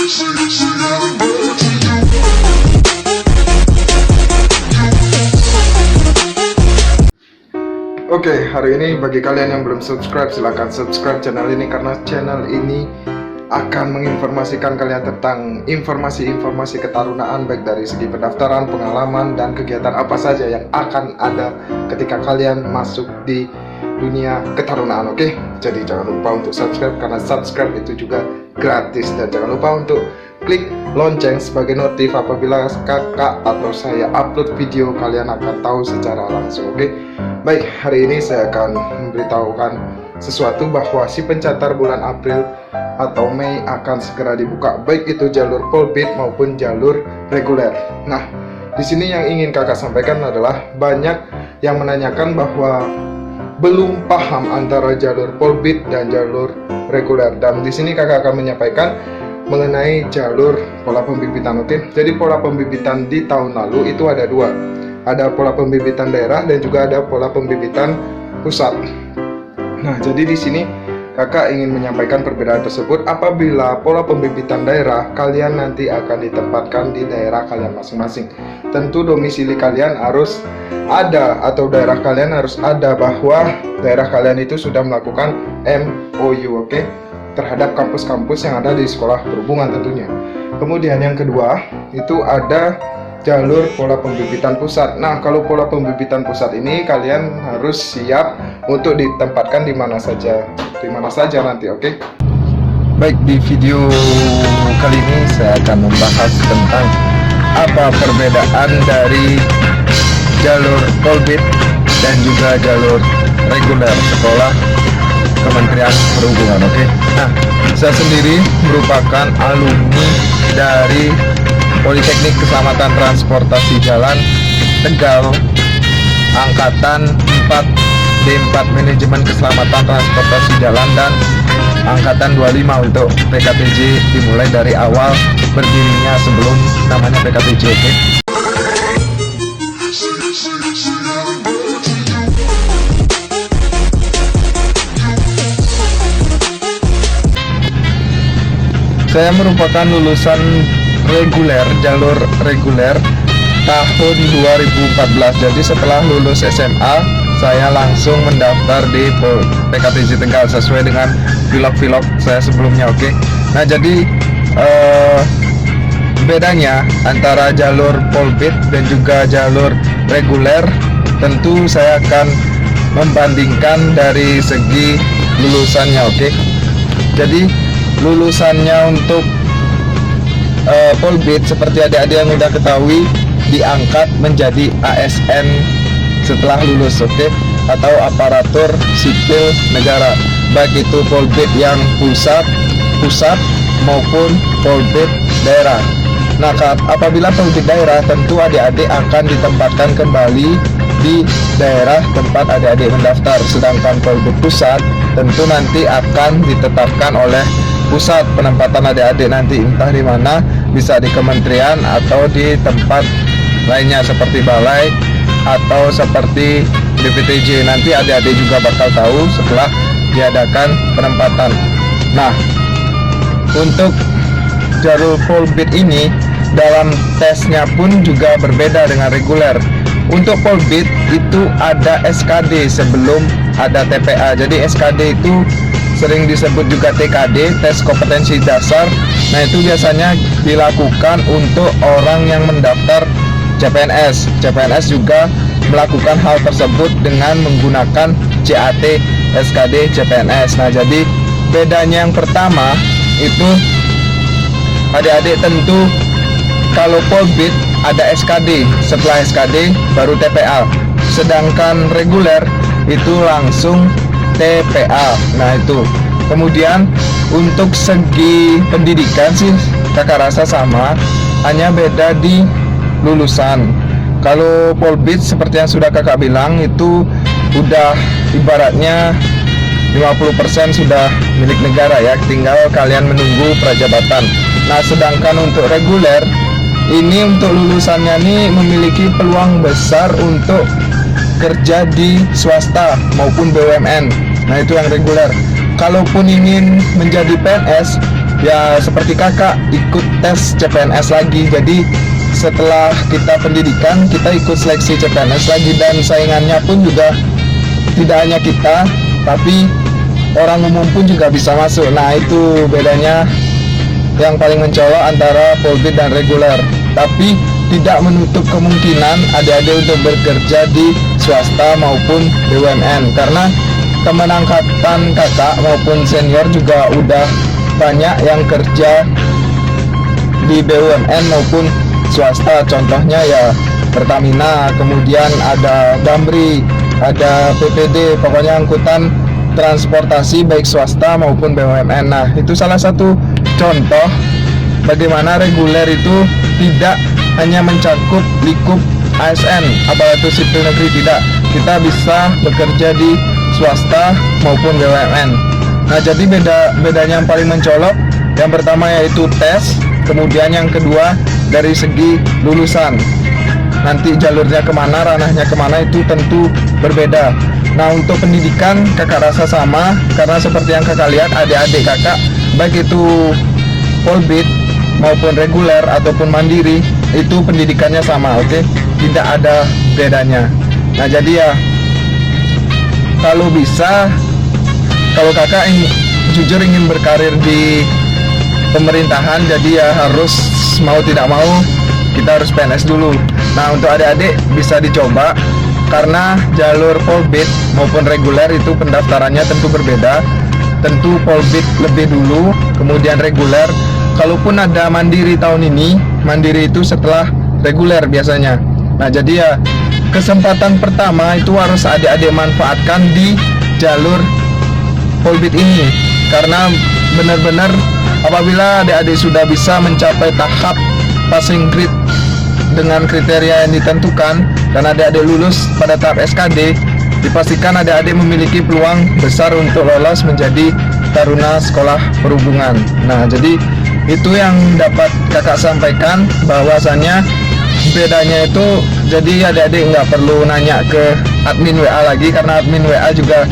Oke, hari ini bagi kalian yang belum subscribe, silahkan subscribe channel ini karena channel ini akan menginformasikan kalian tentang informasi-informasi ketarunaan baik dari segi pendaftaran, pengalaman, dan kegiatan apa saja yang akan ada ketika kalian masuk di dunia ketarunaan. Oke, jadi jangan lupa untuk subscribe karena subscribe itu juga gratis, dan jangan lupa untuk klik lonceng sebagai notif apabila kakak atau saya upload video, kalian akan tahu secara langsung. Oke, baik, hari ini saya akan memberitahukan sesuatu bahwa si pencatar bulan April atau Mei akan segera dibuka, baik itu jalur Polbit maupun jalur reguler. Nah, di sini yang ingin kakak sampaikan adalah banyak yang menanyakan bahwa belum paham antara jalur Polbit dan jalur reguler, dan di sini kakak akan menyampaikan mengenai jalur pola pembibitan. Oke, jadi pola pembibitan di tahun lalu itu ada dua, ada pola pembibitan daerah dan juga ada pola pembibitan pusat. Nah, jadi di sini kakak ingin menyampaikan perbedaan tersebut. Apabila pola pembibitan daerah, kalian nanti akan ditempatkan di daerah kalian masing-masing. Tentu domisili kalian harus ada, atau daerah kalian harus ada bahwa daerah kalian itu sudah melakukan MOU, oke, terhadap kampus-kampus yang ada di sekolah perhubungan tentunya. Kemudian yang kedua itu ada jalur pola pembibitan pusat. Nah, kalau pola pembibitan pusat ini kalian harus siap untuk ditempatkan di mana saja nanti, oke? Baik, di video kali ini saya akan membahas tentang apa perbedaan dari jalur Polbit dan juga jalur reguler sekolah Kementerian Perhubungan, oke? Nah, saya sendiri merupakan alumni dari Politeknik Keselamatan Transportasi Jalan Tegal, angkatan 4 D4 Manajemen Keselamatan Transportasi Jalan, dan angkatan 25 untuk PKTJ dimulai dari awal berdirinya sebelum namanya PKTJ, oke? Saya merupakan lulusan reguler, jalur reguler tahun 2014. Jadi setelah lulus SMA, saya langsung mendaftar di PKTJ Tegal sesuai dengan vlog-vlog saya sebelumnya, oke? Nah, jadi bedanya antara jalur Polbit dan juga jalur reguler, tentu saya akan membandingkan dari segi lulusannya, oke? Jadi lulusannya untuk Polbit seperti adik-adik yang udah ketahui diangkat menjadi ASN setelah lulus, oke? Atau aparatur sipil negara, baik itu Polbit yang pusat maupun Polbit daerah. Nah, apabila Polbit daerah, tentu adik-adik akan ditempatkan kembali di daerah tempat adik-adik mendaftar, sedangkan Polbit pusat tentu nanti akan ditetapkan oleh pusat penempatan adik-adik nanti, entah di mana, bisa di kementerian atau di tempat lainnya seperti balai atau seperti BPTJ. Nanti adik-adik juga bakal tahu setelah diadakan penempatan. Nah, untuk jalur Polbit ini dalam tesnya pun juga berbeda dengan reguler. Untuk Polbit itu ada SKD sebelum ada TPA. Jadi SKD itu sering disebut juga TKD, tes kompetensi dasar. Nah, itu biasanya dilakukan untuk orang yang mendaftar CPNS. CPNS juga melakukan hal tersebut dengan menggunakan CAT, SKD, CPNS. Nah, jadi bedanya yang pertama itu adik-adik tentu kalau Polbit ada SKD, setelah SKD baru TPA. Sedangkan reguler itu langsung TPA. Nah, itu. Kemudian untuk segi pendidikan sih kakak rasa sama, hanya beda di lulusan. Kalau Polbit seperti yang sudah kakak bilang itu udah ibaratnya 50% sudah milik negara ya, tinggal kalian menunggu prajabatan. Nah, sedangkan untuk reguler ini untuk lulusannya nih memiliki peluang besar untuk kerja di swasta maupun BUMN. Nah, itu yang reguler. Kalaupun ingin menjadi PNS, ya seperti kakak ikut tes CPNS lagi. Jadi setelah kita pendidikan, kita ikut seleksi CPNS lagi, dan saingannya pun juga tidak hanya kita, tapi orang umum pun juga bisa masuk. Nah, itu bedanya yang paling mencolok antara polbit dan reguler. Tapi tidak menutup kemungkinan adik-adik untuk bekerja di swasta maupun BUMN, karena teman angkatan kakak maupun senior juga udah banyak yang kerja di BUMN maupun swasta. Contohnya ya Pertamina, kemudian ada Damri, ada PPD, pokoknya angkutan transportasi baik swasta maupun BUMN. Nah, itu salah satu contoh bagaimana reguler itu tidak hanya mencakup lingkup ASN, aparatur sipil negeri, tidak. Kita bisa bekerja di swasta maupun BUMN. Nah, jadi bedanya yang paling mencolok, yang pertama yaitu tes, kemudian yang kedua dari segi lulusan. Nanti jalurnya kemana, ranahnya kemana, itu tentu berbeda. Nah, untuk pendidikan kakak rasa sama, karena seperti yang kakak lihat adik-adik kakak, baik itu polbit maupun reguler ataupun mandiri, itu pendidikannya sama, oke? Tidak ada bedanya. Nah, jadi ya kalau bisa, kalau kakak jujur ingin berkarir di pemerintahan, jadi ya harus mau tidak mau kita harus PNS dulu. Nah, untuk adik-adik bisa dicoba, karena jalur polbit maupun reguler itu pendaftarannya tentu berbeda. Tentu polbit lebih dulu, kemudian reguler. Kalaupun ada mandiri tahun ini, mandiri itu setelah reguler biasanya. Nah, jadi ya kesempatan pertama itu harus adik-adik manfaatkan di jalur polbit ini, karena benar-benar apabila adik-adik sudah bisa mencapai tahap passing grade dengan kriteria yang ditentukan dan adik-adik lulus pada tahap SKD, dipastikan adik-adik memiliki peluang besar untuk lolos menjadi taruna sekolah perhubungan. Nah, jadi itu yang dapat kakak sampaikan, bahwasannya bedanya itu, jadi adik-adik nggak perlu nanya ke admin WA lagi, karena admin WA juga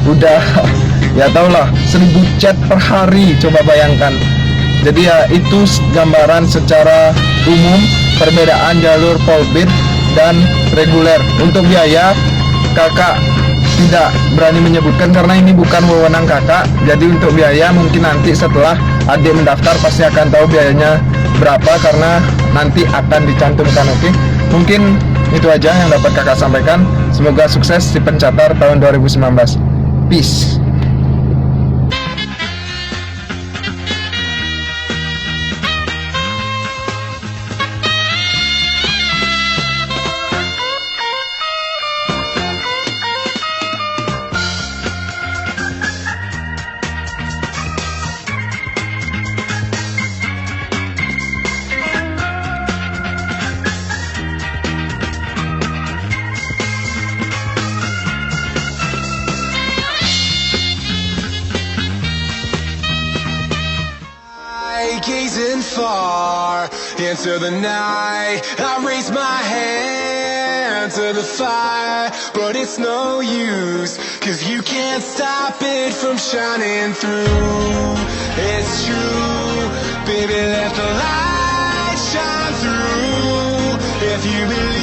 udah ya tau lah 1000 chat per hari, coba bayangkan. Jadi ya itu gambaran secara umum perbedaan jalur polbit dan reguler. Untuk biaya kakak tidak berani menyebutkan karena ini bukan wewenang kakak. Jadi untuk biaya mungkin nanti setelah adik mendaftar pasti akan tahu biayanya berapa, karena nanti akan dicantumkan, oke? Mungkin itu aja yang dapat kakak sampaikan. Semoga sukses di Pencatar tahun 2019. Peace. Gazing far into the night, I raise my hand to the fire, but it's no use, 'cause you can't stop it from shining through. It's true, baby, let the light shine through. If you believe